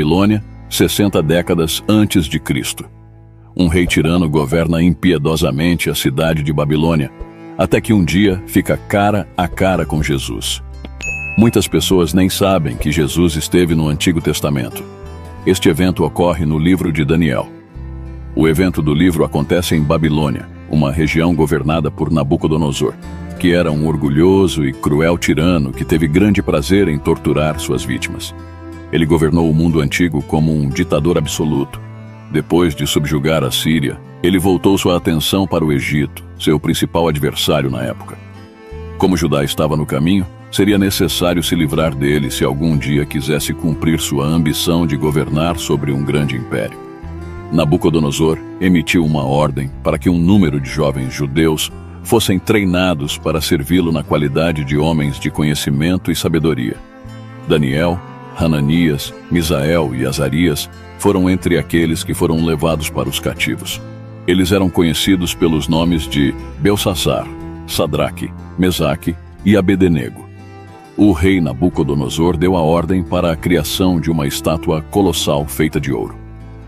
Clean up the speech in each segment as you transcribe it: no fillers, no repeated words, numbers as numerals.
Babilônia, 60 décadas antes de Cristo. Um rei tirano governa impiedosamente a cidade de Babilônia, até que um dia fica cara a cara com Jesus. Muitas pessoas nem sabem que Jesus esteve no Antigo Testamento. Este evento ocorre no livro de Daniel. O evento do livro acontece em Babilônia, uma região governada por Nabucodonosor, que era um orgulhoso e cruel tirano que teve grande prazer em torturar suas vítimas. Ele governou o mundo antigo como um ditador absoluto. Depois de subjugar a Síria, ele voltou sua atenção para o Egito, seu principal adversário na época. Como Judá estava no caminho, seria necessário se livrar dele se algum dia quisesse cumprir sua ambição de governar sobre um grande império. Nabucodonosor emitiu uma ordem para que um número de jovens judeus fossem treinados para servi-lo na qualidade de homens de conhecimento e sabedoria. Daniel, Hananias, Misael e Azarias foram entre aqueles que foram levados para os cativos. Eles eram conhecidos pelos nomes de Belsassar, Sadraque, Mesaque e Abednego. O rei Nabucodonosor deu a ordem para a criação de uma estátua colossal feita de ouro.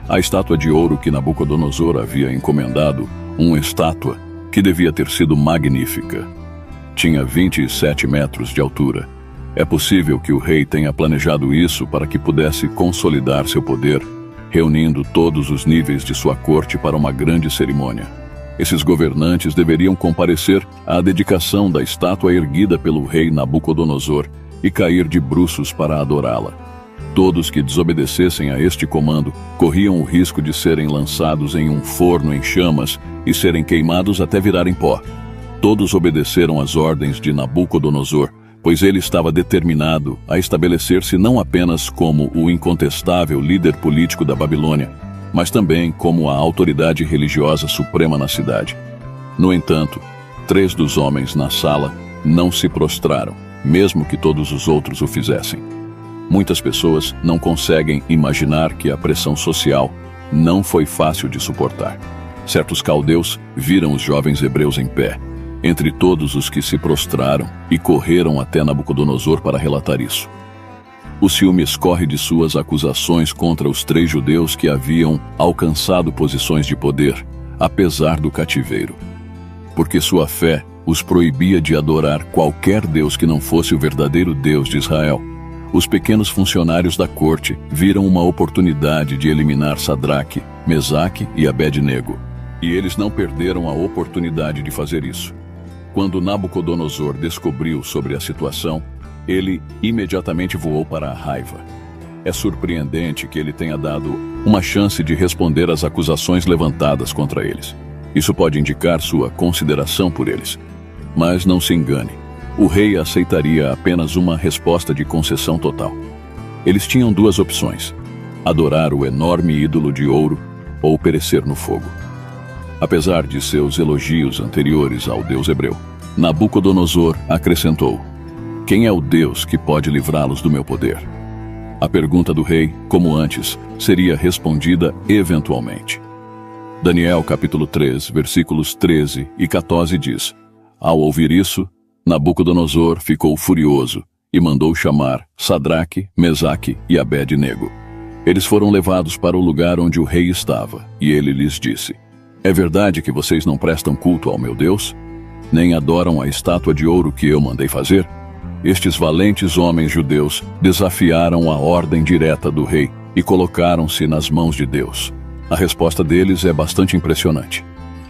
A estátua de ouro que Nabucodonosor havia encomendado, uma estátua que devia ter sido magnífica. Tinha 27 metros de altura. É possível que o rei tenha planejado isso para que pudesse consolidar seu poder, reunindo todos os níveis de sua corte para uma grande cerimônia. Esses governantes deveriam comparecer à dedicação da estátua erguida pelo rei Nabucodonosor e cair de bruços para adorá-la. Todos que desobedecessem a este comando corriam o risco de serem lançados em um forno em chamas e serem queimados até virarem pó. Todos obedeceram às ordens de Nabucodonosor, pois ele estava determinado a estabelecer-se não apenas como o incontestável líder político da Babilônia, mas também como a autoridade religiosa suprema na cidade. No entanto, 3 dos homens na sala não se prostraram, mesmo que todos os outros o fizessem. Muitas pessoas não conseguem imaginar que a pressão social não foi fácil de suportar. Certos caldeus viram os jovens hebreus em pé, entre todos os que se prostraram e correram até Nabucodonosor para relatar isso. O ciúme escorre de suas acusações contra os 3 judeus que haviam alcançado posições de poder, apesar do cativeiro. Porque sua fé os proibia de adorar qualquer deus que não fosse o verdadeiro Deus de Israel. Os pequenos funcionários da corte viram uma oportunidade de eliminar Sadraque, Mesaque e Abednego. E eles não perderam a oportunidade de fazer isso. Quando Nabucodonosor descobriu sobre a situação, ele imediatamente voou para a raiva. É surpreendente que ele tenha dado uma chance de responder às acusações levantadas contra eles. Isso pode indicar sua consideração por eles. Mas não se engane, o rei aceitaria apenas uma resposta de concessão total. Eles tinham 2 opções: adorar o enorme ídolo de ouro ou perecer no fogo. Apesar de seus elogios anteriores ao Deus hebreu, Nabucodonosor acrescentou: quem é o Deus que pode livrá-los do meu poder? A pergunta do rei, como antes, seria respondida eventualmente. Daniel capítulo 3, versículos 13 e 14 diz: ao ouvir isso, Nabucodonosor ficou furioso e mandou chamar Sadraque, Mesaque e Abednego. Eles foram levados para o lugar onde o rei estava, e ele lhes disse: é verdade que vocês não prestam culto ao meu Deus? Nem adoram a estátua de ouro que eu mandei fazer? Estes valentes homens judeus desafiaram a ordem direta do rei e colocaram-se nas mãos de Deus. A resposta deles é bastante impressionante.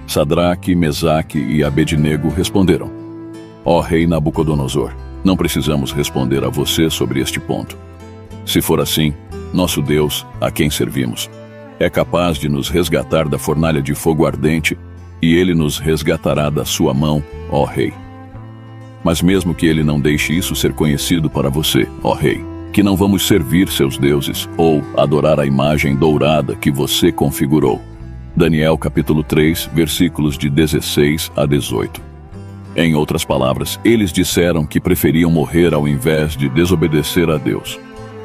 Sadraque, Mesaque e Abednego responderam: ó rei Nabucodonosor, não precisamos responder a você sobre este ponto. Se for assim, nosso Deus, a quem servimos, é capaz de nos resgatar da fornalha de fogo ardente, e ele nos resgatará da sua mão, ó rei. Mas mesmo que ele não deixe isso ser conhecido para você, ó rei, que não vamos servir seus deuses ou adorar a imagem dourada que você configurou. Daniel capítulo 3, versículos de 16 a 18. Em outras palavras, eles disseram que preferiam morrer ao invés de desobedecer a Deus.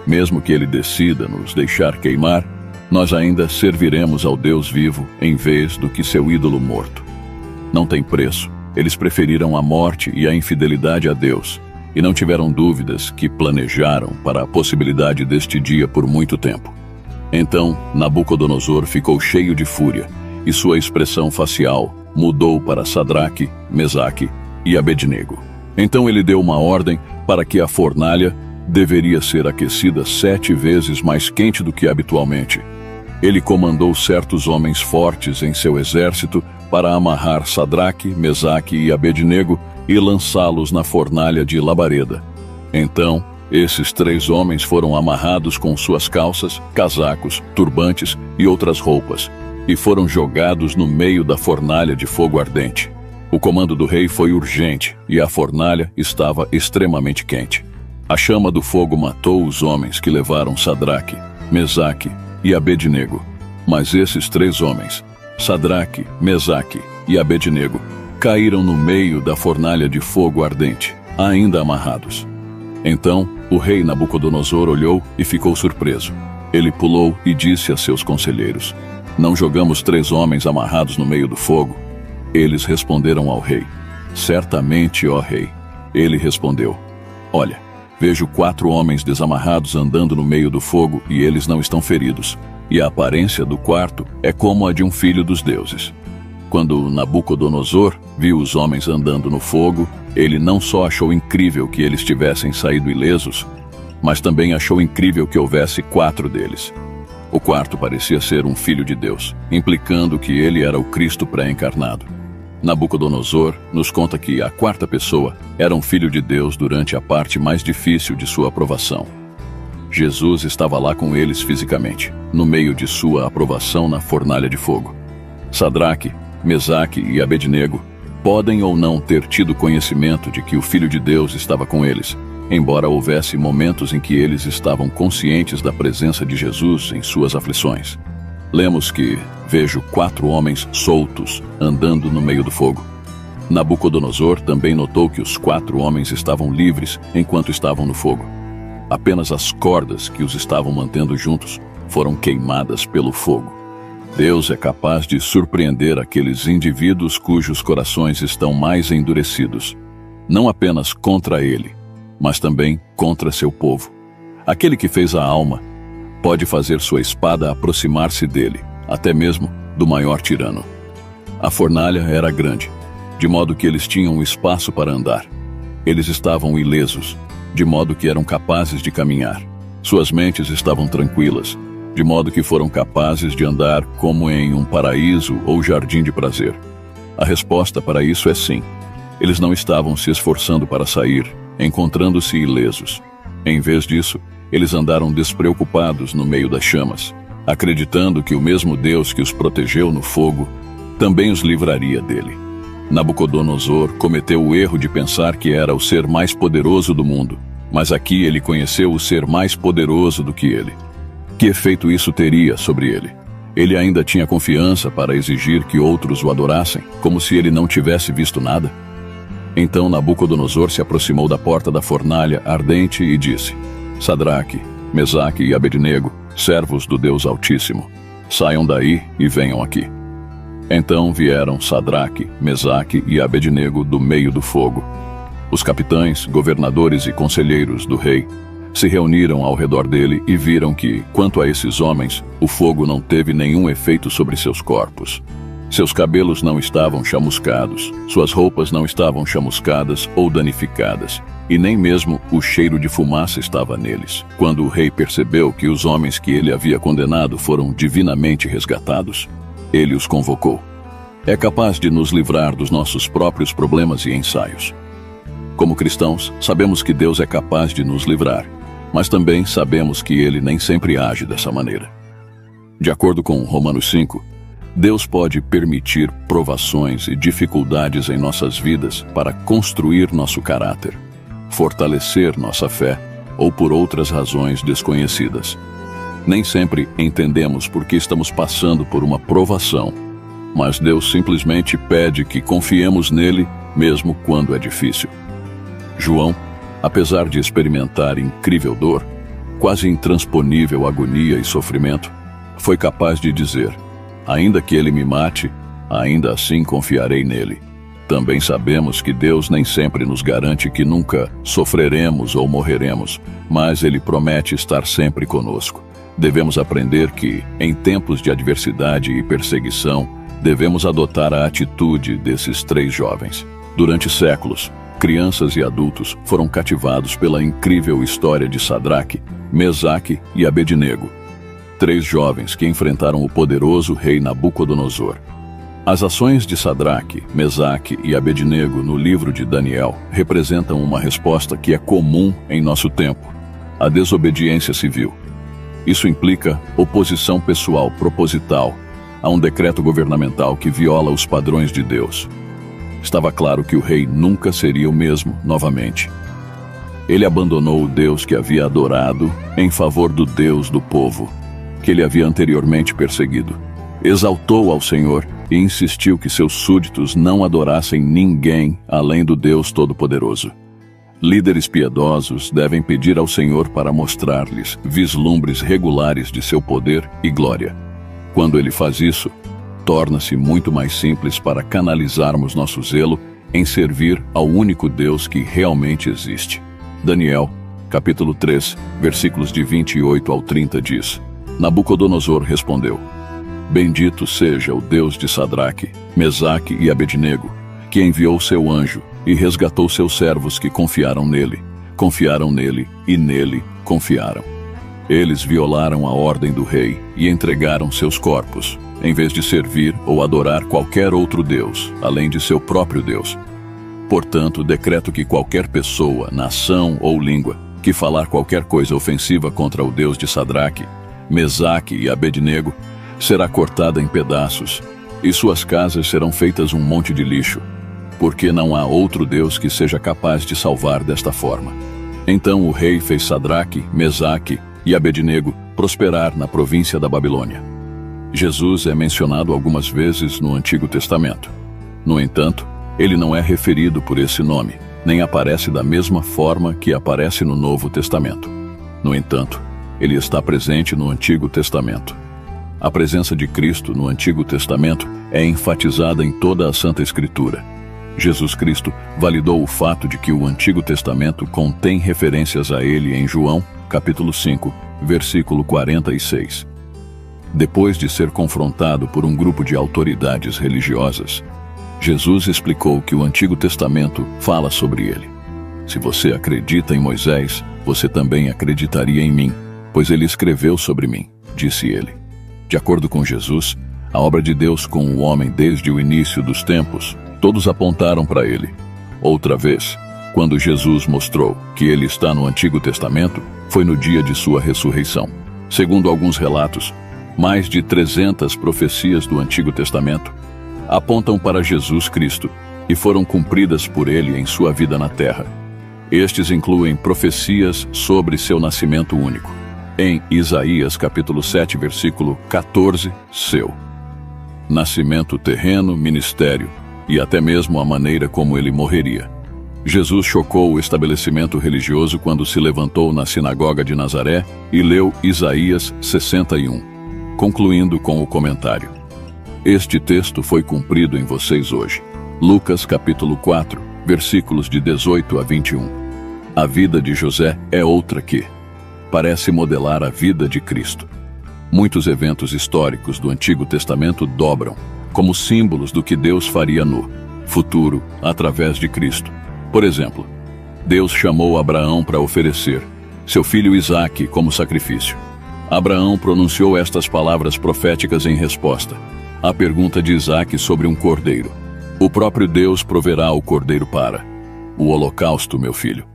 Mesmo que ele decida nos deixar queimar, nós ainda serviremos ao Deus vivo em vez do que seu ídolo morto. Não tem preço. Eles preferiram a morte e a infidelidade a Deus, e não tiveram dúvidas que planejaram para a possibilidade deste dia por muito tempo. Então Nabucodonosor ficou cheio de fúria, e sua expressão facial mudou para Sadraque, Mesaque e Abednego. Então ele deu uma ordem para que a fornalha deveria ser aquecida 7 vezes mais quente do que habitualmente. Ele comandou certos homens fortes em seu exército para amarrar Sadraque, Mesaque e Abednego e lançá-los na fornalha de labareda. Então, esses 3 homens foram amarrados com suas calças, casacos, turbantes e outras roupas, e foram jogados no meio da fornalha de fogo ardente. O comando do rei foi urgente, e a fornalha estava extremamente quente. A chama do fogo matou os homens que levaram Sadraque, Mesaque e Abednego. Mas esses 3 homens, Sadraque, Mesaque e Abednego, caíram no meio da fornalha de fogo ardente, ainda amarrados. Então o rei Nabucodonosor olhou e ficou surpreso. Ele pulou e disse a seus conselheiros: "Não jogamos 3 homens amarrados no meio do fogo?" Eles responderam ao rei: "Certamente, ó rei." Ele respondeu: "Olha, vejo 4 homens desamarrados andando no meio do fogo e eles não estão feridos, e a aparência do quarto é como a de um filho dos deuses." Quando Nabucodonosor viu os homens andando no fogo, ele não só achou incrível que eles tivessem saído ilesos, mas também achou incrível que houvesse 4 deles. O quarto parecia ser um filho de Deus, implicando que ele era o Cristo pré-encarnado. Nabucodonosor nos conta que a 4ª pessoa era um filho de Deus durante a parte mais difícil de sua aprovação. Jesus estava lá com eles fisicamente, no meio de sua aprovação na fornalha de fogo. Sadraque, Mesaque e Abednego podem ou não ter tido conhecimento de que o Filho de Deus estava com eles, embora houvesse momentos em que eles estavam conscientes da presença de Jesus em suas aflições. Lemos que vejo 4 homens soltos andando no meio do fogo. Nabucodonosor também notou que os 4 homens estavam livres enquanto estavam no fogo. Apenas as cordas que os estavam mantendo juntos foram queimadas pelo fogo. Deus é capaz de surpreender aqueles indivíduos cujos corações estão mais endurecidos, não apenas contra Ele, mas também contra seu povo. Aquele que fez a alma pode fazer sua espada aproximar-se dele, até mesmo do maior tirano. A fornalha era grande, de modo que eles tinham espaço para andar. Eles estavam ilesos, de modo que eram capazes de caminhar. Suas mentes estavam tranquilas, de modo que foram capazes de andar como em um paraíso ou jardim de prazer. A resposta para isso é sim. Eles não estavam se esforçando para sair, encontrando-se ilesos. Em vez disso, eles andaram despreocupados no meio das chamas, acreditando que o mesmo Deus que os protegeu no fogo também os livraria dele. Nabucodonosor cometeu o erro de pensar que era o ser mais poderoso do mundo, mas aqui ele conheceu o ser mais poderoso do que ele. Que efeito isso teria sobre ele? Ele ainda tinha confiança para exigir que outros o adorassem, como se ele não tivesse visto nada? Então Nabucodonosor se aproximou da porta da fornalha ardente e disse: "Sadraque, Mesaque e Abednego, servos do Deus Altíssimo, saiam daí e venham aqui." Então vieram Sadraque, Mesaque e Abednego do meio do fogo. Os capitães, governadores e conselheiros do rei se reuniram ao redor dele e viram que, quanto a esses homens, o fogo não teve nenhum efeito sobre seus corpos. Seus cabelos não estavam chamuscados, suas roupas não estavam chamuscadas ou danificadas, e nem mesmo o cheiro de fumaça estava neles. Quando o rei percebeu que os homens que ele havia condenado foram divinamente resgatados, ele os convocou. É capaz de nos livrar dos nossos próprios problemas e ensaios. Como cristãos, sabemos que Deus é capaz de nos livrar, mas também sabemos que Ele nem sempre age dessa maneira. De acordo com Romanos 5, Deus pode permitir provações e dificuldades em nossas vidas para construir nosso caráter, fortalecer nossa fé ou por outras razões desconhecidas. Nem sempre entendemos por que estamos passando por uma provação, mas Deus simplesmente pede que confiemos nele mesmo quando é difícil. João, apesar de experimentar incrível dor, quase intransponível agonia e sofrimento, foi capaz de dizer: "Ainda que ele me mate, ainda assim confiarei nele." Também sabemos que Deus nem sempre nos garante que nunca sofreremos ou morreremos, mas Ele promete estar sempre conosco. Devemos aprender que, em tempos de adversidade e perseguição, devemos adotar a atitude desses 3 jovens. Durante séculos, crianças e adultos foram cativados pela incrível história de Sadraque, Mesaque e Abednego, 3 jovens que enfrentaram o poderoso rei Nabucodonosor. As ações de Sadraque, Mesaque e Abednego no livro de Daniel representam uma resposta que é comum em nosso tempo: a desobediência civil. Isso implica oposição pessoal proposital a um decreto governamental que viola os padrões de Deus. Estava claro que o rei nunca seria o mesmo novamente. Ele abandonou o Deus que havia adorado em favor do Deus do povo, que ele havia anteriormente perseguido. Exaltou ao Senhor e insistiu que seus súditos não adorassem ninguém além do Deus Todo-Poderoso. Líderes piedosos devem pedir ao Senhor para mostrar-lhes vislumbres regulares de seu poder e glória. Quando ele faz isso, torna-se muito mais simples para canalizarmos nosso zelo em servir ao único Deus que realmente existe. Daniel, capítulo 3, versículos de 28 ao 30 diz: Nabucodonosor respondeu: Bendito seja o Deus de Sadraque, Mesaque e Abednego, que enviou seu anjo e resgatou seus servos que confiaram nele e nele confiaram. Eles violaram a ordem do rei e entregaram seus corpos, em vez de servir ou adorar qualquer outro Deus, além de seu próprio Deus. Portanto, decreto que qualquer pessoa, nação ou língua que falar qualquer coisa ofensiva contra o Deus de Sadraque, Mesaque e Abednego será cortada em pedaços, e suas casas serão feitas um monte de lixo, porque não há outro Deus que seja capaz de salvar desta forma. Então o rei fez Sadraque, Mesaque e Abednego prosperar na província da Babilônia. Jesus é mencionado algumas vezes no Antigo Testamento. No entanto, ele não é referido por esse nome, nem aparece da mesma forma que aparece no Novo Testamento. No entanto, ele está presente no Antigo Testamento. A presença de Cristo no Antigo Testamento é enfatizada em toda a Santa Escritura. Jesus Cristo validou o fato de que o Antigo Testamento contém referências a ele em João, capítulo 5, versículo 46. Depois de ser confrontado por um grupo de autoridades religiosas, Jesus explicou que o Antigo Testamento fala sobre ele. Se você acredita em Moisés, você também acreditaria em mim, pois ele escreveu sobre mim, disse ele. De acordo com Jesus, a obra de Deus com o homem desde o início dos tempos, todos apontaram para ele. Outra vez, quando Jesus mostrou que ele está no Antigo Testamento, foi no dia de sua ressurreição. Segundo alguns relatos, mais de 300 profecias do Antigo Testamento apontam para Jesus Cristo e foram cumpridas por ele em sua vida na terra. Estes incluem profecias sobre seu nascimento único. Em Isaías capítulo 7, versículo 14, seu nascimento terreno, ministério e até mesmo a maneira como ele morreria. Jesus chocou o estabelecimento religioso quando se levantou na sinagoga de Nazaré e leu Isaías 61, concluindo com o comentário: Este texto foi cumprido em vocês hoje. Lucas capítulo 4, versículos de 18 a 21. A vida de José é outra que parece modelar a vida de Cristo. Muitos eventos históricos do Antigo Testamento dobram como símbolos do que Deus faria no futuro através de Cristo. Por exemplo, Deus chamou Abraão para oferecer seu filho Isaque como sacrifício. Abraão pronunciou estas palavras proféticas em resposta à pergunta de Isaque sobre um cordeiro. O próprio Deus proverá o cordeiro para o holocausto, meu filho.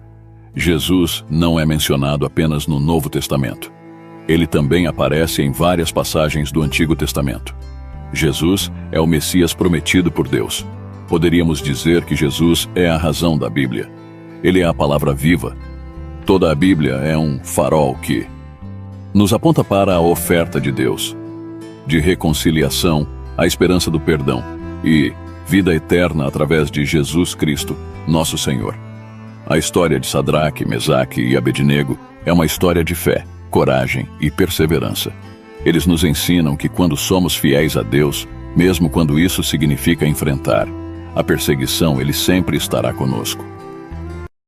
Jesus não é mencionado apenas no Novo Testamento. Ele também aparece em várias passagens do Antigo Testamento. Jesus é o Messias prometido por Deus. Poderíamos dizer que Jesus é a razão da Bíblia. Ele é a palavra viva. Toda a Bíblia é um farol que nos aponta para a oferta de Deus, de reconciliação, a esperança do perdão e vida eterna através de Jesus Cristo, nosso Senhor. A história de Sadraque, Mesaque e Abednego é uma história de fé, coragem e perseverança. Eles nos ensinam que quando somos fiéis a Deus, mesmo quando isso significa enfrentar a perseguição, Ele sempre estará conosco.